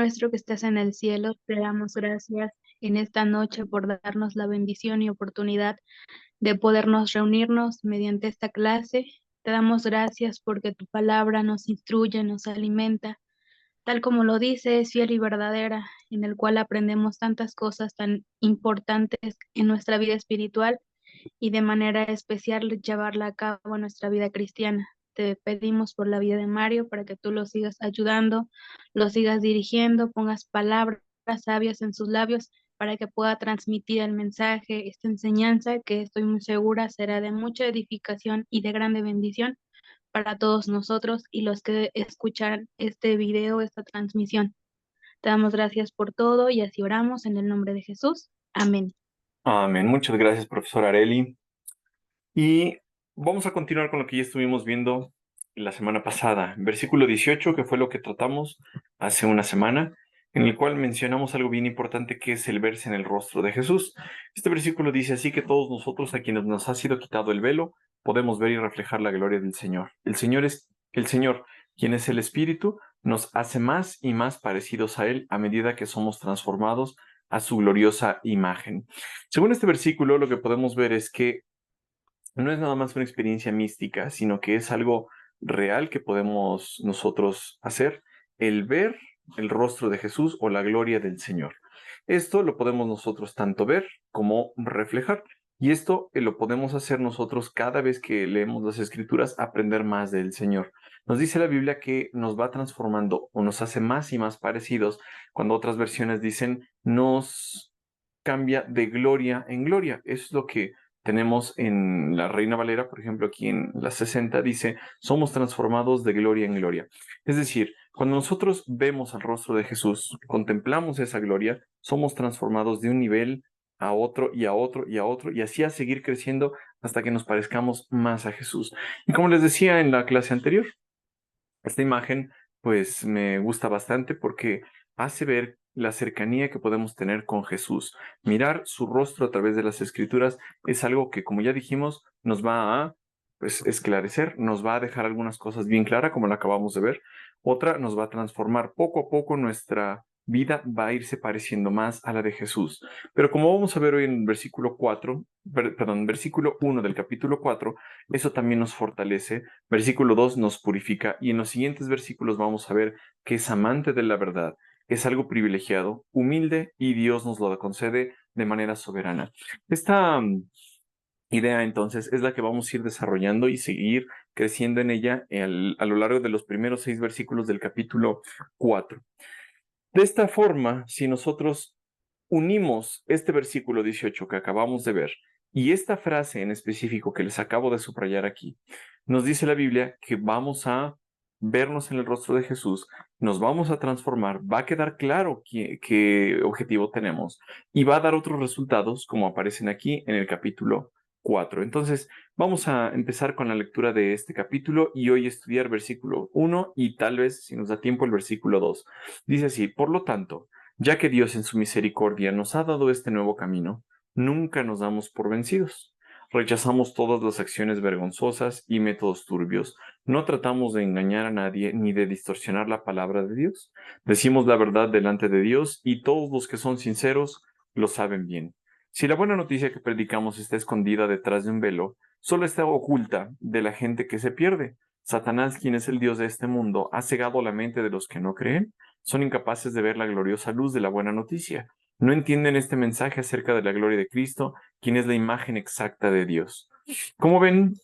Nuestro que estás en el cielo, te damos gracias en esta noche por darnos la bendición y oportunidad de podernos reunirnos mediante esta clase. Te damos gracias porque tu palabra nos instruye, nos alimenta, tal como lo dice, es fiel y verdadera, en el cual aprendemos tantas cosas tan importantes en nuestra vida espiritual y de manera especial llevarla a cabo en nuestra vida cristiana. Te pedimos por la vida de Mario para que tú lo sigas ayudando, lo sigas dirigiendo, pongas palabras sabias en sus labios para que pueda transmitir el mensaje, esta enseñanza que estoy muy segura será de mucha edificación y de grande bendición para todos nosotros y los que escuchan este video, esta transmisión. Te damos gracias por todo y así oramos en el nombre de Jesús. Amén. Amén. Muchas gracias, profesor Areli. Y vamos a continuar con lo que ya estuvimos viendo la semana pasada. Versículo 18, que fue lo que tratamos hace una semana, en el cual mencionamos algo bien importante que es el verse en el rostro de Jesús. Este versículo dice así que todos nosotros a quienes nos ha sido quitado el velo, podemos ver y reflejar la gloria del Señor. El Señor, quien es el Espíritu, nos hace más y más parecidos a Él a medida que somos transformados a su gloriosa imagen. Según este versículo, lo que podemos ver es que no es nada más una experiencia mística, sino que es algo real que podemos nosotros hacer, el ver el rostro de Jesús o la gloria del Señor. Esto lo podemos nosotros tanto ver como reflejar. Y esto lo podemos hacer nosotros cada vez que leemos las Escrituras, aprender más del Señor. Nos dice la Biblia que nos va transformando o nos hace más y más parecidos, cuando otras versiones dicen nos cambia de gloria en gloria. Eso es lo que tenemos en la Reina Valera, por ejemplo, aquí en la 60 dice, somos transformados de gloria en gloria. Es decir, cuando nosotros vemos al rostro de Jesús, contemplamos esa gloria, somos transformados de un nivel a otro y a otro y a otro, y así a seguir creciendo hasta que nos parezcamos más a Jesús. Y como les decía en la clase anterior, esta imagen pues me gusta bastante porque hace ver la cercanía que podemos tener con Jesús. Mirar su rostro a través de las Escrituras es algo que, como ya dijimos, nos va a pues esclarecer, nos va a dejar algunas cosas bien claras, como lo acabamos de ver. Otra nos va a transformar poco a poco nuestra vida va a irse pareciendo más a la de Jesús. Pero como vamos a ver hoy en versículo 4, perdón, versículo 1 del capítulo 4, eso también nos fortalece. Versículo 2 nos purifica y en los siguientes versículos vamos a ver que es amante de la verdad, es algo privilegiado, humilde y Dios nos lo concede de manera soberana. Esta idea entonces es la que vamos a ir desarrollando y seguir creciendo en ella a lo largo de los primeros 6 versículos del capítulo 4. De esta forma, si nosotros unimos este versículo 18 que acabamos de ver y esta frase en específico que les acabo de subrayar aquí, nos dice la Biblia que vamos a vernos en el rostro de Jesús, nos vamos a transformar, va a quedar claro qué objetivo tenemos y va a dar otros resultados como aparecen aquí en el capítulo 4. Entonces, vamos a empezar con la lectura de este capítulo y hoy estudiar versículo 1 y tal vez, si nos da tiempo, el versículo 2. Dice así, por lo tanto, ya que Dios en su misericordia nos ha dado este nuevo camino, nunca nos damos por vencidos. Rechazamos todas las acciones vergonzosas y métodos turbios. No tratamos de engañar a nadie ni de distorsionar la palabra de Dios. Decimos la verdad delante de Dios y todos los que son sinceros lo saben bien. Si la buena noticia que predicamos está escondida detrás de un velo, solo está oculta de la gente que se pierde. Satanás, quien es el Dios de este mundo, ha cegado la mente de los que no creen. Son incapaces de ver la gloriosa luz de la buena noticia. No entienden este mensaje acerca de la gloria de Cristo, quien es la imagen exacta de Dios. Como ven,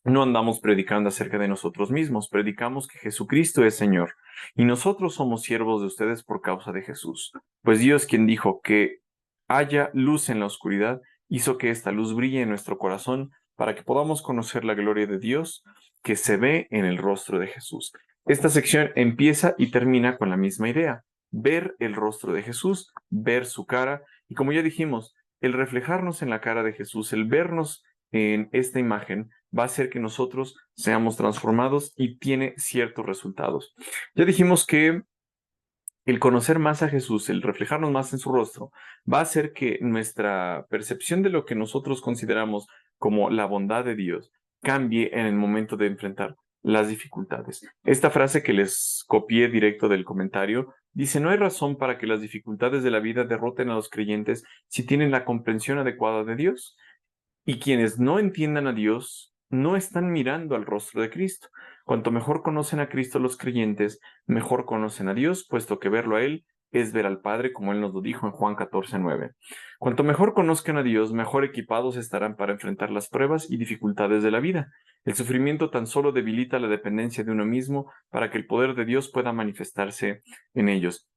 no andamos predicando acerca de nosotros mismos, predicamos que Jesucristo es Señor, y nosotros somos siervos de ustedes por causa de Jesús. Pues Dios, quien dijo que haya luz en la oscuridad, hizo que esta luz brille en nuestro corazón para que podamos conocer la gloria de Dios que se ve en el rostro de Jesús. Esta sección empieza y termina con la misma idea, ver el rostro de Jesús, ver su cara, y como ya dijimos, el reflejarnos en la cara de Jesús, el vernos en esta imagen, va a hacer que nosotros seamos transformados y tiene ciertos resultados. Ya dijimos que el conocer más a Jesús, el reflejarnos más en su rostro, va a hacer que nuestra percepción de lo que nosotros consideramos como la bondad de Dios cambie en el momento de enfrentar las dificultades. Esta frase que les copié directo del comentario dice: no hay razón para que las dificultades de la vida derroten a los creyentes si tienen la comprensión adecuada de Dios. Y quienes no entiendan a Dios no están mirando al rostro de Cristo. Cuanto mejor conocen a Cristo los creyentes, mejor conocen a Dios, puesto que verlo a Él es ver al Padre, como Él nos lo dijo en Juan 14:9. Cuanto mejor conozcan a Dios, mejor equipados estarán para enfrentar las pruebas y dificultades de la vida. El sufrimiento tan solo debilita la dependencia de uno mismo para que el poder de Dios pueda manifestarse en ellos.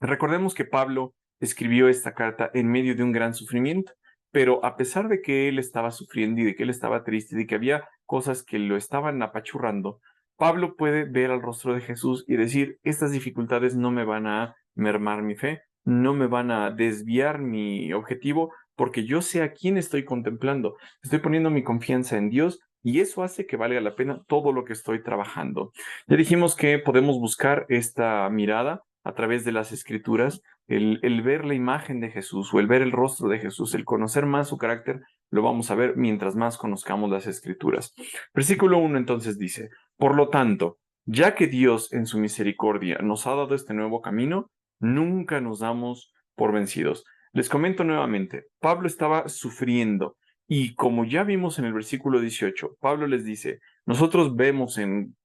Recordemos que Pablo escribió esta carta en medio de un gran sufrimiento, pero a pesar de que él estaba sufriendo y de que él estaba triste y de que había cosas que lo estaban apachurrando, Pablo puede ver al rostro de Jesús y decir: estas dificultades no me van a mermar mi fe, no me van a desviar mi objetivo, porque yo sé a quién estoy contemplando. Estoy poniendo mi confianza en Dios y eso hace que valga la pena todo lo que estoy trabajando. Ya dijimos que podemos buscar esta mirada a través de las escrituras, el ver la imagen de Jesús o el ver el rostro de Jesús, el conocer más su carácter, lo vamos a ver mientras más conozcamos las escrituras. Versículo 1 entonces dice: por lo tanto, ya que Dios en su misericordia nos ha dado este nuevo camino, nunca nos damos por vencidos. Les comento nuevamente, Pablo estaba sufriendo y como ya vimos en el versículo 18, Pablo les dice: nosotros vemos en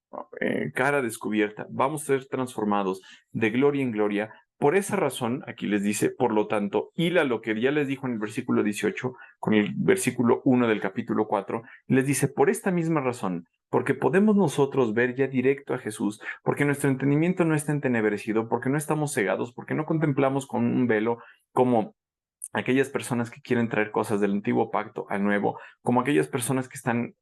cara descubierta, vamos a ser transformados de gloria en gloria. Por esa razón, aquí les dice: por lo tanto, hila lo que ya les dijo en el versículo 18, con el versículo 1 del capítulo 4, les dice: por esta misma razón, porque podemos nosotros ver ya directo a Jesús, porque nuestro entendimiento no está entenebrecido, porque no estamos cegados, porque no contemplamos con un velo como aquellas personas que quieren traer cosas del antiguo pacto al nuevo, como aquellas personas que están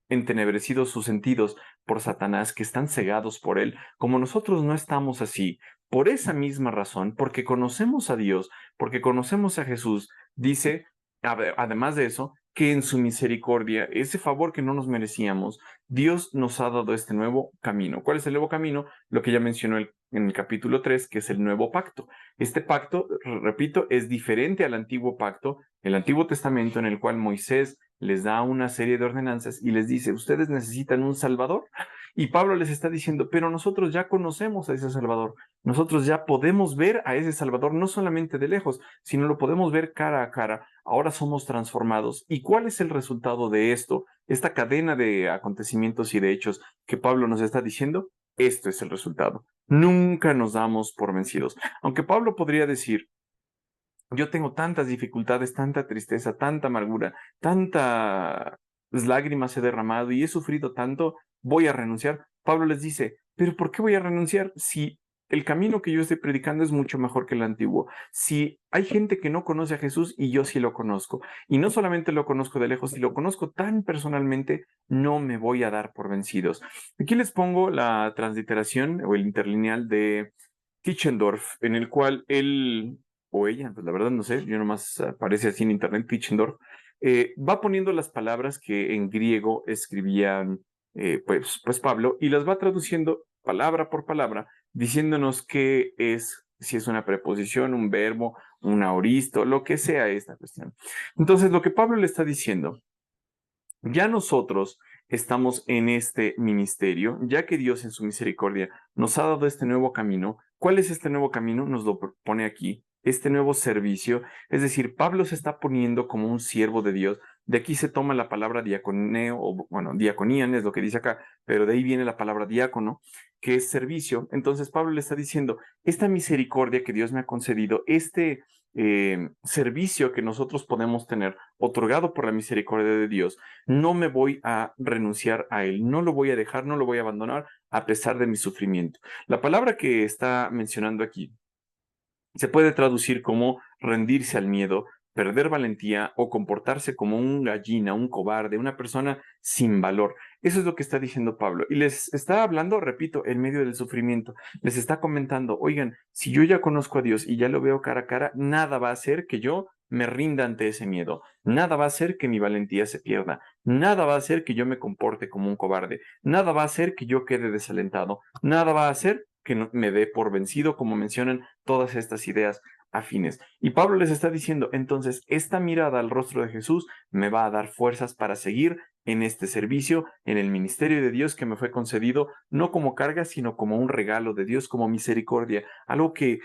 entenebrecidos sus sentidos por Satanás, que están cegados por él, como nosotros no estamos así. Por esa misma razón, porque conocemos a Dios, porque conocemos a Jesús, dice, además de eso, que en su misericordia, ese favor que no nos merecíamos, Dios nos ha dado este nuevo camino. ¿Cuál es el nuevo camino? Lo que ya mencionó en el capítulo 3, que es el nuevo pacto. Este pacto, repito, es diferente al antiguo pacto, el Antiguo Testamento, en el cual Moisés les da una serie de ordenanzas y les dice: ustedes necesitan un Salvador. Y Pablo les está diciendo: pero nosotros ya conocemos a ese Salvador, nosotros ya podemos ver a ese Salvador no solamente de lejos, sino lo podemos ver cara a cara. Ahora somos transformados. ¿Y cuál es el resultado de esto? Esta cadena de acontecimientos y de hechos que Pablo nos está diciendo, esto es el resultado. Nunca nos damos por vencidos. Aunque Pablo podría decir: yo tengo tantas dificultades, tanta tristeza, tanta amargura, tantas lágrimas he derramado y he sufrido tanto, voy a renunciar. Pablo les dice: pero ¿por qué voy a renunciar si el camino que yo estoy predicando es mucho mejor que el antiguo? Si hay gente que no conoce a Jesús y yo sí lo conozco, y no solamente lo conozco de lejos, si lo conozco tan personalmente, no me voy a dar por vencidos. Aquí les pongo la transliteración o el interlineal de Tischendorf, en el cual él o ella, pues la verdad no sé, yo nomás aparece así en internet, Tischendorf, va poniendo las palabras que en griego escribían pues Pablo, y las va traduciendo palabra por palabra, diciéndonos qué es, si es una preposición, un verbo, un aoristo, lo que sea esta cuestión. Entonces, lo que Pablo le está diciendo: ya nosotros estamos en este ministerio, ya que Dios en su misericordia nos ha dado este nuevo camino. ¿Cuál es este nuevo camino? Nos lo pone aquí, este nuevo servicio. Es decir, Pablo se está poniendo como un siervo de Dios. De aquí se toma la palabra diaconeo, o bueno, diaconían es lo que dice acá, pero de ahí viene la palabra diácono, que es servicio. Entonces Pablo le está diciendo: esta misericordia que Dios me ha concedido, este servicio que nosotros podemos tener, otorgado por la misericordia de Dios, no me voy a renunciar a él, no lo voy a dejar, no lo voy a abandonar a pesar de mi sufrimiento. La palabra que está mencionando aquí se puede traducir como rendirse al miedo, perder valentía o comportarse como un gallina, un cobarde, una persona sin valor. Eso es lo que está diciendo Pablo. Y les está hablando, repito, en medio del sufrimiento. Les está comentando: oigan, si yo ya conozco a Dios y ya lo veo cara a cara, nada va a hacer que yo me rinda ante ese miedo. Nada va a hacer que mi valentía se pierda. Nada va a hacer que yo me comporte como un cobarde. Nada va a hacer que yo quede desalentado. Nada va a hacer que no, me dé por vencido, como mencionan todas estas ideas afines. Y Pablo les está diciendo: entonces, esta mirada al rostro de Jesús me va a dar fuerzas para seguir en este servicio, en el ministerio de Dios que me fue concedido, no como carga, sino como un regalo de Dios, como misericordia, algo que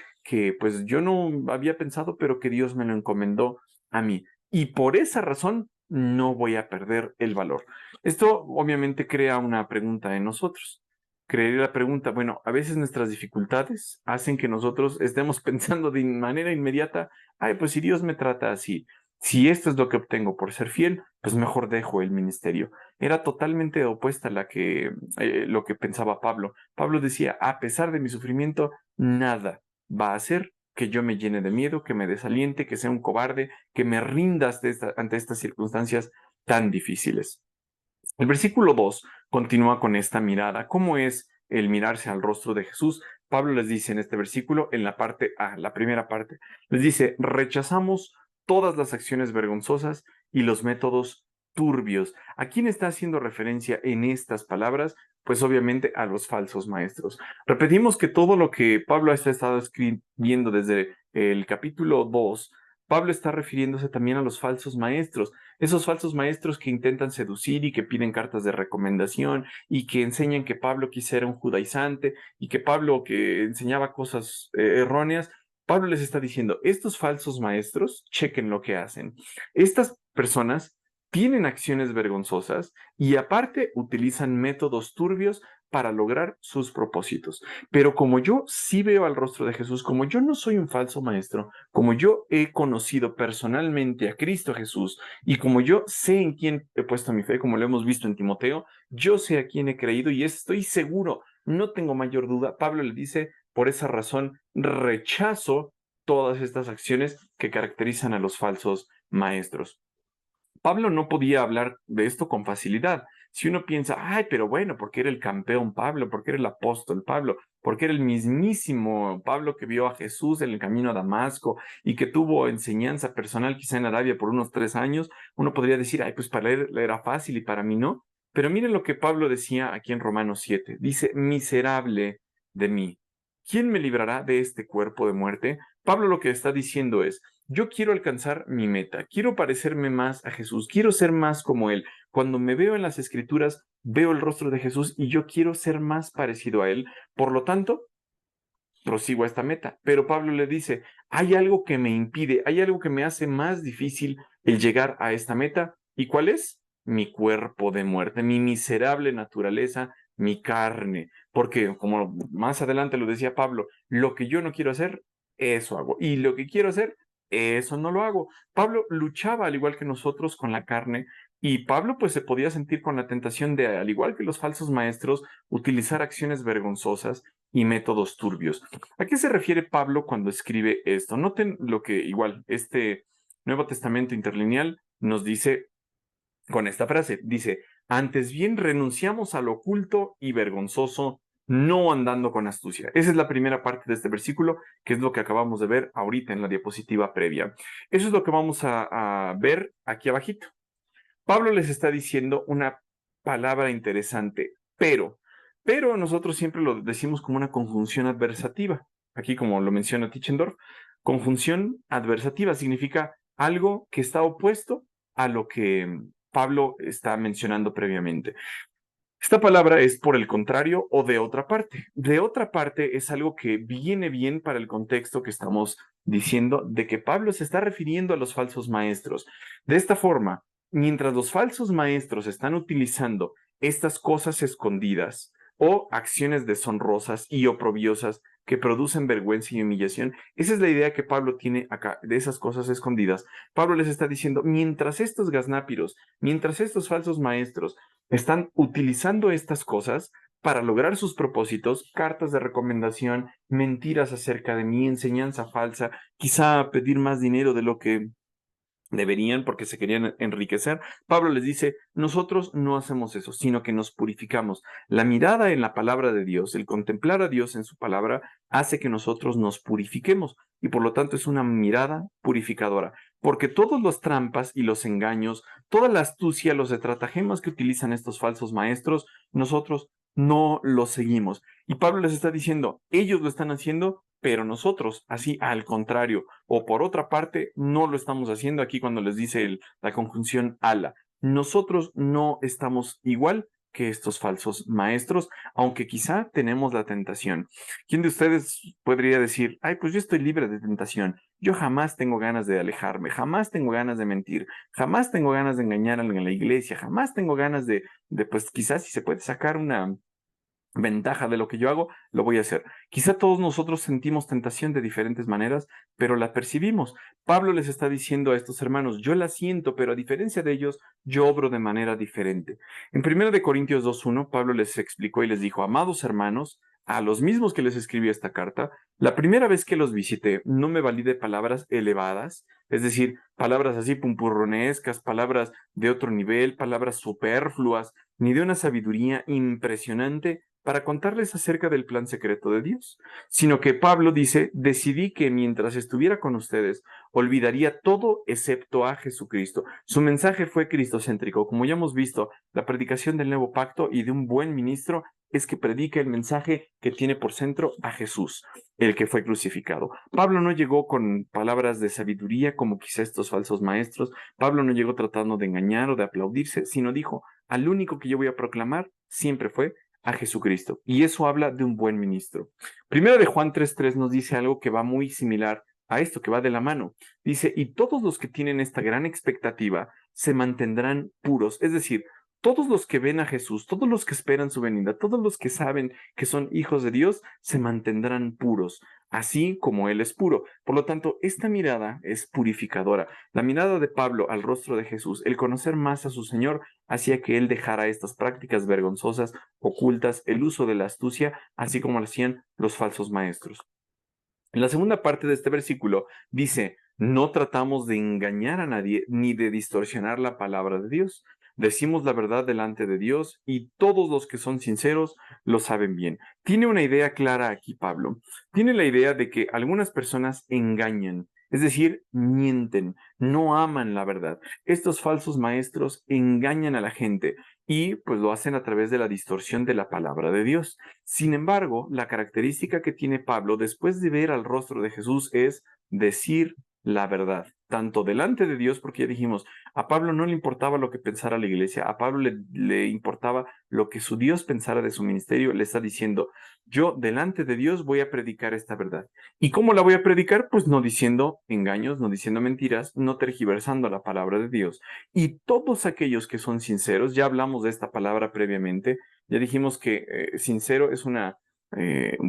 pues yo no había pensado, pero que Dios me lo encomendó a mí. Y por esa razón no voy a perder el valor. Esto obviamente crea una pregunta en nosotros. Creería la pregunta, bueno, a veces nuestras dificultades hacen que nosotros estemos pensando de manera inmediata, ay, pues si Dios me trata así, si esto es lo que obtengo por ser fiel, pues mejor dejo el ministerio. Era totalmente opuesta a lo que pensaba Pablo. Pablo decía, a pesar de mi sufrimiento, nada va a hacer que yo me llene de miedo, que me desaliente, que sea un cobarde, que me rinda ante estas circunstancias tan difíciles. El versículo 2 continúa con esta mirada. ¿Cómo es el mirarse al rostro de Jesús? Pablo les dice en este versículo, en la parte A, la primera parte, les dice, rechazamos todas las acciones vergonzosas y los métodos turbios. ¿A quién está haciendo referencia en estas palabras? Pues obviamente a los falsos maestros. Repetimos que todo lo que Pablo ha estado escribiendo desde el capítulo 2, Pablo está refiriéndose también a los falsos maestros, esos falsos maestros que intentan seducir y que piden cartas de recomendación y que enseñan que Pablo quizá era un judaizante y que Pablo que enseñaba cosas erróneas. Pablo les está diciendo, estos falsos maestros, chequen lo que hacen. Estas personas tienen acciones vergonzosas y aparte utilizan métodos turbios para lograr sus propósitos. Pero como yo sí veo al rostro de Jesús, como yo no soy un falso maestro, como yo he conocido personalmente a Cristo Jesús y como yo sé en quién he puesto mi fe, como lo hemos visto en Timoteo, yo sé a quién he creído y estoy seguro, no tengo mayor duda. Pablo le dice, por esa razón, rechazo todas estas acciones que caracterizan a los falsos maestros. Pablo no podía hablar de esto con facilidad. Si uno piensa, ay, pero bueno, porque era el campeón Pablo, porque era el apóstol Pablo, porque era el mismísimo Pablo que vio a Jesús en el camino a Damasco y que tuvo enseñanza personal quizá en Arabia por unos 3 años, uno podría decir, ay, pues para él era fácil y para mí no. Pero miren lo que Pablo decía aquí en Romanos 7. Dice, miserable de mí. ¿Quién me librará de este cuerpo de muerte? Pablo lo que está diciendo es, yo quiero alcanzar mi meta, quiero parecerme más a Jesús, quiero ser más como Él. Cuando me veo en las Escrituras, veo el rostro de Jesús y yo quiero ser más parecido a Él. Por lo tanto, prosigo a esta meta. Pero Pablo le dice, hay algo que me impide, hay algo que me hace más difícil el llegar a esta meta. ¿Y cuál es? Mi cuerpo de muerte, mi miserable naturaleza, mi carne. Porque, como más adelante lo decía Pablo, lo que yo no quiero hacer, eso hago. Y lo que quiero hacer, eso no lo hago. Pablo luchaba al igual que nosotros con la carne y Pablo pues se podía sentir con la tentación de, al igual que los falsos maestros, utilizar acciones vergonzosas y métodos turbios. ¿A qué se refiere Pablo cuando escribe esto? Noten lo que igual este Nuevo Testamento interlineal nos dice con esta frase. Dice, antes bien renunciamos a lo oculto y vergonzoso, no andando con astucia. Esa es la primera parte de este versículo, que es lo que acabamos de ver ahorita en la diapositiva previa. Eso es lo que vamos a ver aquí abajito. Pablo les está diciendo una palabra interesante, pero nosotros siempre lo decimos como una conjunción adversativa. Aquí, como lo menciona Tischendorf, conjunción adversativa significa algo que está opuesto a lo que Pablo está mencionando previamente. Esta palabra es por el contrario o de otra parte. De otra parte es algo que viene bien para el contexto que estamos diciendo de que Pablo se está refiriendo a los falsos maestros. De esta forma, mientras los falsos maestros están utilizando estas cosas escondidas o acciones deshonrosas y oprobiosas que producen vergüenza y humillación, esa es la idea que Pablo tiene acá de esas cosas escondidas. Pablo les está diciendo, mientras estos gaznápiros, mientras estos falsos maestros están utilizando estas cosas para lograr sus propósitos, cartas de recomendación, mentiras acerca de mi enseñanza falsa, quizá pedir más dinero de lo que deberían porque se querían enriquecer. Pablo les dice, nosotros no hacemos eso, sino que nos purificamos. La mirada en la palabra de Dios, el contemplar a Dios en su palabra, hace que nosotros nos purifiquemos y por lo tanto es una mirada purificadora, porque todas las trampas y los engaños, toda la astucia, los estratagemas que utilizan estos falsos maestros, nosotros no los seguimos. Y Pablo les está diciendo, ellos lo están haciendo, pero nosotros, así al contrario, o por otra parte, no lo estamos haciendo aquí cuando les dice la conjunción ala. nosotros no estamos igual que estos falsos maestros, aunque quizá tenemos la tentación. ¿Quién de ustedes podría decir, ay, pues yo estoy libre de tentación? Yo jamás tengo ganas de alejarme, jamás tengo ganas de mentir, jamás tengo ganas de engañar a alguien en la iglesia, jamás tengo ganas de pues quizás si se puede sacar una ventaja de lo que yo hago, lo voy a hacer. Quizá todos nosotros sentimos tentación de diferentes maneras, pero la percibimos. Pablo les está diciendo a estos hermanos, yo la siento, pero a diferencia de ellos, yo obro de manera diferente. En 1 Corintios 2:1, Pablo les explicó y les dijo, amados hermanos, a los mismos que les escribí esta carta, la primera vez que los visité, no me valí de palabras elevadas, es decir, palabras así pumpurronescas, palabras de otro nivel, palabras superfluas, ni de una sabiduría impresionante para contarles acerca del plan secreto de Dios, sino que Pablo dice, decidí que mientras estuviera con ustedes, olvidaría todo excepto a Jesucristo. Su mensaje fue cristocéntrico. Como ya hemos visto, la predicación del nuevo pacto y de un buen ministro es que predica el mensaje que tiene por centro a Jesús, el que fue crucificado. Pablo no llegó con palabras de sabiduría como quizá estos falsos maestros. Pablo no llegó tratando de engañar o de aplaudirse, sino dijo, al único que yo voy a proclamar siempre fue a Jesucristo. Y eso habla de un buen ministro. Primero de Juan 3:3 nos dice algo que va muy similar a esto, que va de la mano. Dice, y todos los que tienen esta gran expectativa se mantendrán puros. Es decir, todos los que ven a Jesús, todos los que esperan su venida, todos los que saben que son hijos de Dios, se mantendrán puros, así como Él es puro. Por lo tanto, esta mirada es purificadora. La mirada de Pablo al rostro de Jesús, el conocer más a su Señor, hacía que Él dejara estas prácticas vergonzosas, ocultas, el uso de la astucia, así como lo hacían los falsos maestros. En la segunda parte de este versículo dice, no tratamos de engañar a nadie ni de distorsionar la palabra de Dios. Decimos la verdad delante de Dios y todos los que son sinceros lo saben bien. Tiene una idea clara aquí, Pablo. Tiene la idea de que algunas personas engañan, es decir, mienten, no aman la verdad. Estos falsos maestros engañan a la gente y pues lo hacen a través de la distorsión de la palabra de Dios. Sin embargo, la característica que tiene Pablo después de ver al rostro de Jesús es decir la verdad, tanto delante de Dios, porque ya dijimos, a Pablo no le importaba lo que pensara la iglesia, a Pablo le importaba lo que su Dios pensara de su ministerio, le está diciendo, yo delante de Dios voy a predicar esta verdad. ¿Y cómo la voy a predicar? Pues no diciendo engaños, no diciendo mentiras, no tergiversando la palabra de Dios. Y todos aquellos que son sinceros, ya hablamos de esta palabra previamente, ya dijimos que sincero es una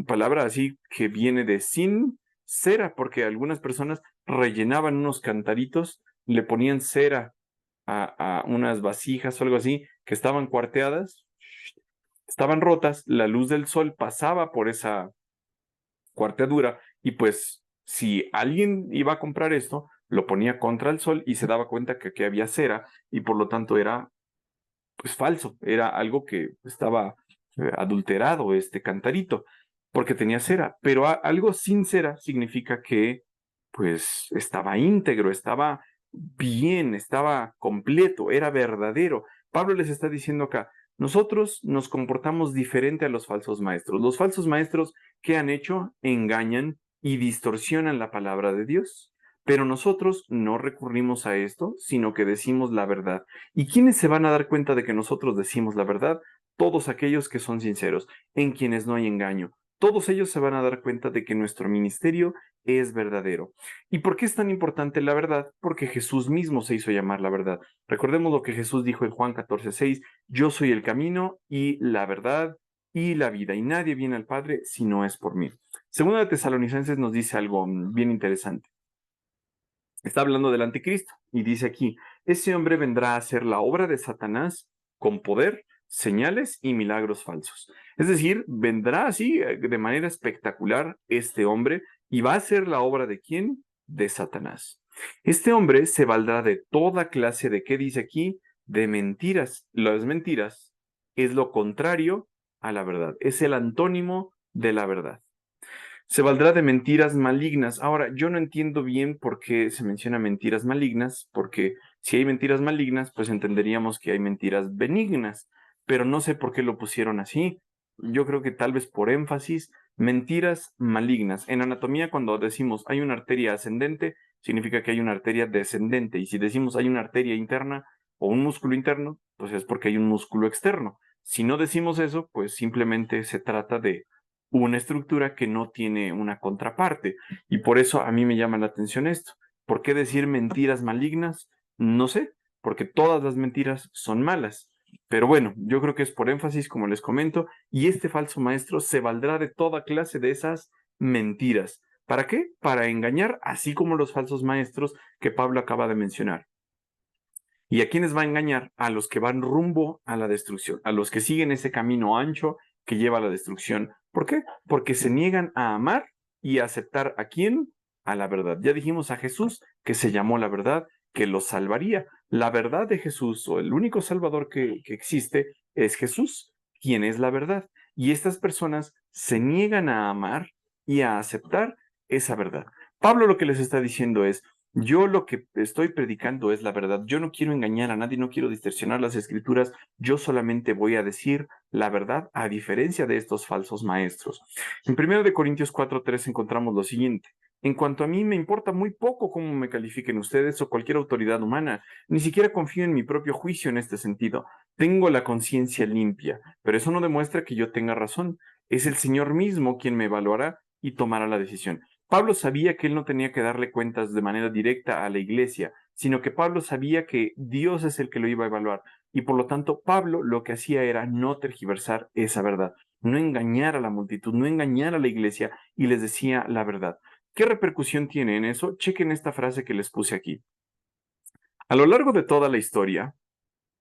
palabra así que viene de sin cera, porque algunas personas rellenaban unos cantaritos, le ponían cera a unas vasijas o algo así que estaban cuarteadas, estaban rotas, la luz del sol pasaba por esa cuarteadura y pues si alguien iba a comprar esto, lo ponía contra el sol y se daba cuenta que aquí había cera y por lo tanto era pues falso, era algo que estaba adulterado este cantarito, porque tenía cera, pero algo sin cera significa que pues estaba íntegro, estaba bien, estaba completo, era verdadero. Pablo les está diciendo acá, nosotros nos comportamos diferente a los falsos maestros. Los falsos maestros, ¿qué han hecho? Engañan y distorsionan la palabra de Dios. Pero nosotros no recurrimos a esto, sino que decimos la verdad. ¿Y quiénes se van a dar cuenta de que nosotros decimos la verdad? Todos aquellos que son sinceros, en quienes no hay engaño. Todos ellos se van a dar cuenta de que nuestro ministerio es verdadero. ¿Y por qué es tan importante la verdad? Porque Jesús mismo se hizo llamar la verdad. Recordemos lo que Jesús dijo en Juan 14:6, yo soy el camino y la verdad y la vida, y nadie viene al Padre si no es por mí. Segunda de Tesalonicenses nos dice algo bien interesante. Está hablando del anticristo y dice aquí, ese hombre vendrá a hacer la obra de Satanás con poder, señales y milagros falsos. Es decir, vendrá así de manera espectacular este hombre y va a hacer la obra de ¿quién? De Satanás. Este hombre se valdrá de toda clase de, ¿qué dice aquí? De mentiras. Las mentiras es lo contrario a la verdad, es el antónimo de la verdad. Se valdrá de mentiras malignas. Ahora, yo no entiendo bien por qué se menciona mentiras malignas, porque si hay mentiras malignas, pues entenderíamos que hay mentiras benignas, pero no sé por qué lo pusieron así. Yo creo que tal vez por énfasis, mentiras malignas. En anatomía, cuando decimos hay una arteria ascendente, significa que hay una arteria descendente, y si decimos hay una arteria interna, o un músculo interno, pues es porque hay un músculo externo. Si no decimos eso, pues simplemente se trata de una estructura que no tiene una contraparte. Y por eso a mí me llama la atención esto. ¿Por qué decir mentiras malignas? No sé, porque todas las mentiras son malas. Pero bueno, yo creo que es por énfasis, como les comento, y este falso maestro se valdrá de toda clase de esas mentiras. ¿Para qué? Para engañar, así como los falsos maestros que Pablo acaba de mencionar. ¿Y a quiénes va a engañar? A los que van rumbo a la destrucción, a los que siguen ese camino ancho que lleva a la destrucción. ¿Por qué? Porque se niegan a amar y a aceptar a quién, a la verdad. Ya dijimos a Jesús que se llamó la verdad, que los salvaría. La verdad de Jesús, o el único salvador que existe, es Jesús, quien es la verdad. Y estas personas se niegan a amar y a aceptar esa verdad. Pablo lo que les está diciendo es, yo lo que estoy predicando es la verdad. Yo no quiero engañar a nadie, no quiero distorsionar las escrituras. Yo solamente voy a decir la verdad, a diferencia de estos falsos maestros. En 1 Corintios 4:3 encontramos lo siguiente. En cuanto a mí, me importa muy poco cómo me califiquen ustedes o cualquier autoridad humana. Ni siquiera confío en mi propio juicio en este sentido. Tengo la conciencia limpia, pero eso no demuestra que yo tenga razón. Es el Señor mismo quien me evaluará y tomará la decisión. Pablo sabía que él no tenía que darle cuentas de manera directa a la iglesia, sino que Pablo sabía que Dios es el que lo iba a evaluar. Y por lo tanto, Pablo lo que hacía era no tergiversar esa verdad, no engañar a la multitud, no engañar a la iglesia y les decía la verdad. ¿Qué repercusión tiene en eso? Chequen esta frase que les puse aquí. A lo largo de toda la historia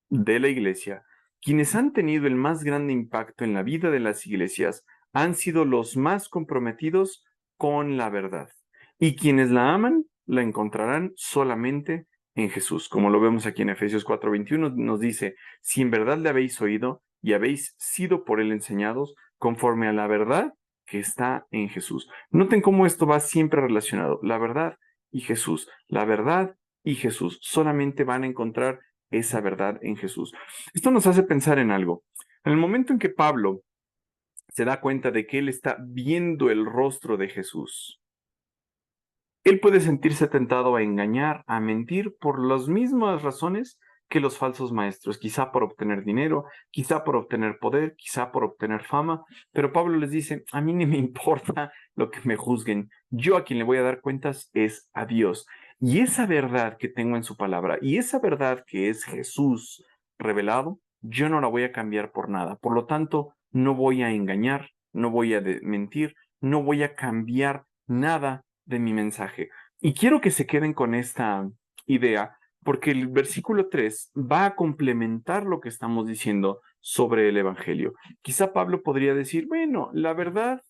de la iglesia, quienes han tenido el más grande impacto en la vida de las iglesias han sido los más comprometidos con la verdad. Y quienes la aman, la encontrarán solamente en Jesús. Como lo vemos aquí en Efesios 4:21, nos dice, si en verdad le habéis oído y habéis sido por él enseñados, conforme a la verdad que está en Jesús. Noten cómo esto va siempre relacionado. La verdad y Jesús. La verdad y Jesús. Solamente van a encontrar esa verdad en Jesús. Esto nos hace pensar en algo. En el momento en que Pablo se da cuenta de que él está viendo el rostro de Jesús, él puede sentirse tentado a engañar, a mentir por las mismas razones que los falsos maestros, quizá por obtener dinero, quizá por obtener poder, quizá por obtener fama, pero Pablo les dice, a mí ni me importa lo que me juzguen, yo a quien le voy a dar cuentas es a Dios. Y esa verdad que tengo en su palabra, y esa verdad que es Jesús revelado, yo no la voy a cambiar por nada. Por lo tanto, no voy a engañar, no voy a mentir, no voy a cambiar nada de mi mensaje. Y quiero que se queden con esta idea, porque el versículo 3 va a complementar lo que estamos diciendo sobre el Evangelio. Quizá Pablo podría decir, bueno, la verdad,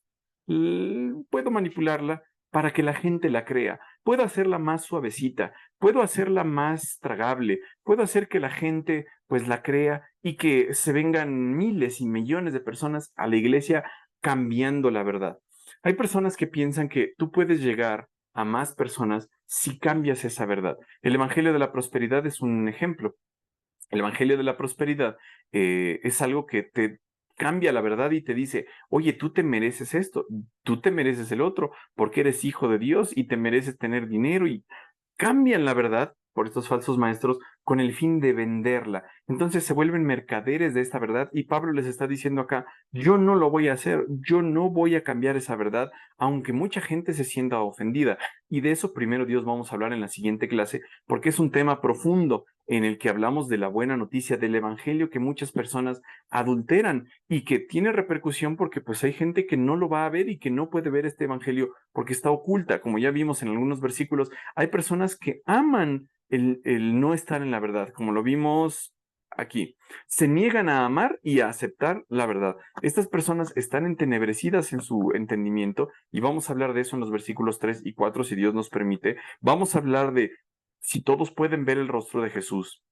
puedo manipularla para que la gente la crea, puedo hacerla más suavecita, puedo hacerla más tragable, puedo hacer que la gente pues la crea y que se vengan miles y millones de personas a la iglesia cambiando la verdad. Hay personas que piensan que tú puedes llegar a más personas si cambias esa verdad. El Evangelio de la Prosperidad es un ejemplo. El Evangelio de la Prosperidad es algo que te cambia la verdad y te dice, oye, tú te mereces esto, tú te mereces el otro, porque eres hijo de Dios y te mereces tener dinero y cambian la verdad por estos falsos maestros con el fin de venderla. Entonces se vuelven mercaderes de esta verdad y Pablo les está diciendo acá, yo no lo voy a hacer, yo no voy a cambiar esa verdad, aunque mucha gente se sienta ofendida. Y de eso primero Dios vamos a hablar en la siguiente clase, porque es un tema profundo en el que hablamos de la buena noticia del evangelio que muchas personas adulteran y que tiene repercusión porque pues hay gente que no lo va a ver y que no puede ver este evangelio porque está oculta, como ya vimos en algunos versículos. Hay personas que aman el no estar en la verdad, como lo vimos aquí. Se niegan a amar y a aceptar la verdad. Estas personas están entenebrecidas en su entendimiento y vamos a hablar de eso en los versículos 3 y 4, si Dios nos permite. Vamos a hablar de si todos pueden ver el rostro de Jesús,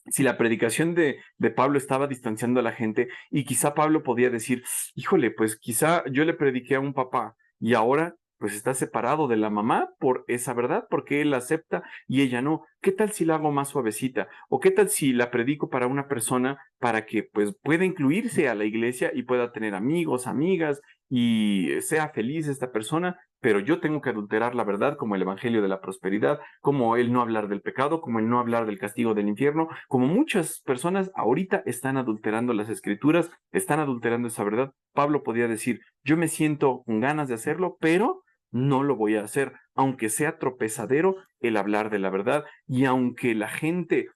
si la predicación de Pablo estaba distanciando a la gente y quizá Pablo podía decir, híjole, pues quizá yo le prediqué a un papá y ahora pues está separado de la mamá por esa verdad, porque él la acepta y ella no. ¿Qué tal si la hago más suavecita? ¿O qué tal si la predico para una persona para que pues pueda incluirse a la iglesia y pueda tener amigos, amigas y sea feliz esta persona, pero yo tengo que adulterar la verdad como el evangelio de la prosperidad, como el no hablar del pecado, como el no hablar del castigo del infierno, como muchas personas ahorita están adulterando las escrituras, están adulterando esa verdad. Pablo podía decir, yo me siento con ganas de hacerlo, pero no lo voy a hacer, aunque sea tropezadero el hablar de la verdad y aunque la gente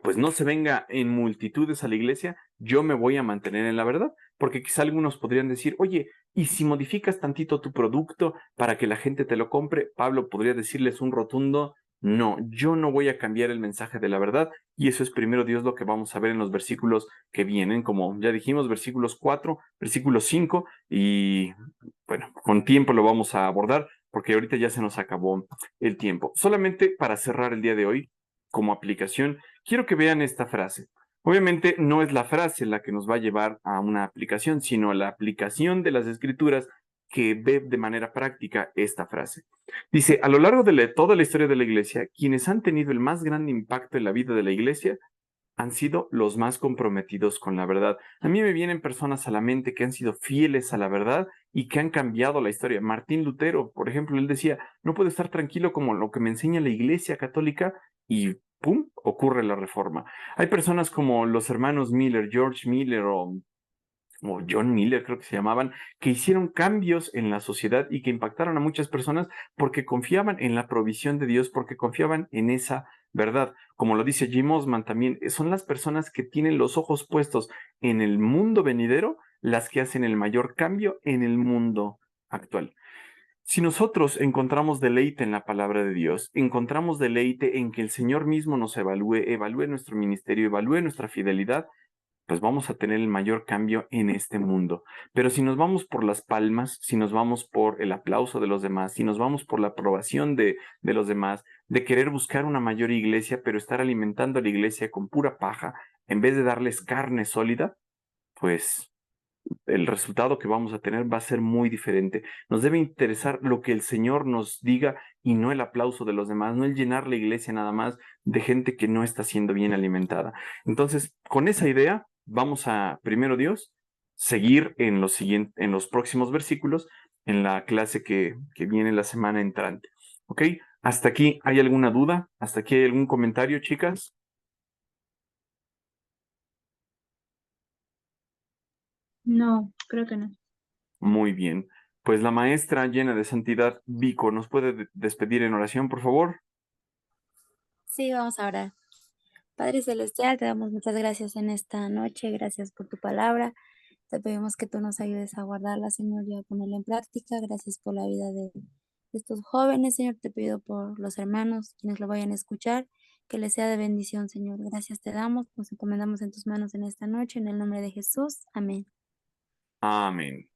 pues no se venga en multitudes a la iglesia, yo me voy a mantener en la verdad, porque quizá algunos podrían decir, oye, ¿y si modificas tantito tu producto para que la gente te lo compre? Pablo podría decirles un rotundo, no, yo no voy a cambiar el mensaje de la verdad, y eso es primero Dios lo que vamos a ver en los versículos que vienen, como ya dijimos, versículos 4, versículos 5, y bueno, con tiempo lo vamos a abordar, porque ahorita ya se nos acabó el tiempo. Solamente para cerrar el día de hoy, como aplicación, quiero que vean esta frase. Obviamente no es la frase la que nos va a llevar a una aplicación, sino la aplicación de las escrituras que ve de manera práctica esta frase. Dice, a lo largo de toda la historia de la iglesia, quienes han tenido el más grande impacto en la vida de la iglesia han sido los más comprometidos con la verdad. A mí me vienen personas a la mente que han sido fieles a la verdad y que han cambiado la historia. Martín Lutero, por ejemplo, él decía, no puedo estar tranquilo como lo que me enseña la Iglesia Católica y ¡pum! Ocurre la reforma. Hay personas como los hermanos Miller, George Miller o John Miller, creo que se llamaban, que hicieron cambios en la sociedad y que impactaron a muchas personas porque confiaban en la provisión de Dios, porque confiaban en esa verdad. Como lo dice Jim Osman también, son las personas que tienen los ojos puestos en el mundo venidero las que hacen el mayor cambio en el mundo actual. Si nosotros encontramos deleite en la palabra de Dios, encontramos deleite en que el Señor mismo nos evalúe nuestro ministerio, evalúe nuestra fidelidad, pues vamos a tener el mayor cambio en este mundo. Pero si nos vamos por las palmas, si nos vamos por el aplauso de los demás, si nos vamos por la aprobación de los demás, de querer buscar una mayor iglesia, pero estar alimentando a la iglesia con pura paja, en vez de darles carne sólida, pues el resultado que vamos a tener va a ser muy diferente. Nos debe interesar lo que el Señor nos diga y no el aplauso de los demás, no el llenar la iglesia nada más de gente que no está siendo bien alimentada. Entonces, con esa idea, vamos a, primero Dios, seguir en los próximos versículos en la clase que viene la semana entrante. ¿Ok? ¿Hasta aquí hay alguna duda? ¿Hasta aquí hay algún comentario, chicas? No, creo que no. Muy bien. Pues la maestra llena de santidad, Vico, ¿nos puede despedir en oración, por favor? Sí, vamos a orar. Padre Celestial, te damos muchas gracias en esta noche, gracias por tu palabra. Te pedimos que tú nos ayudes a guardarla, Señor, y a ponerla en práctica. Gracias por la vida de estos jóvenes, Señor. Te pido por los hermanos, quienes lo vayan a escuchar, que les sea de bendición, Señor. Gracias te damos, nos encomendamos en tus manos en esta noche, en el nombre de Jesús. Amén. Amén.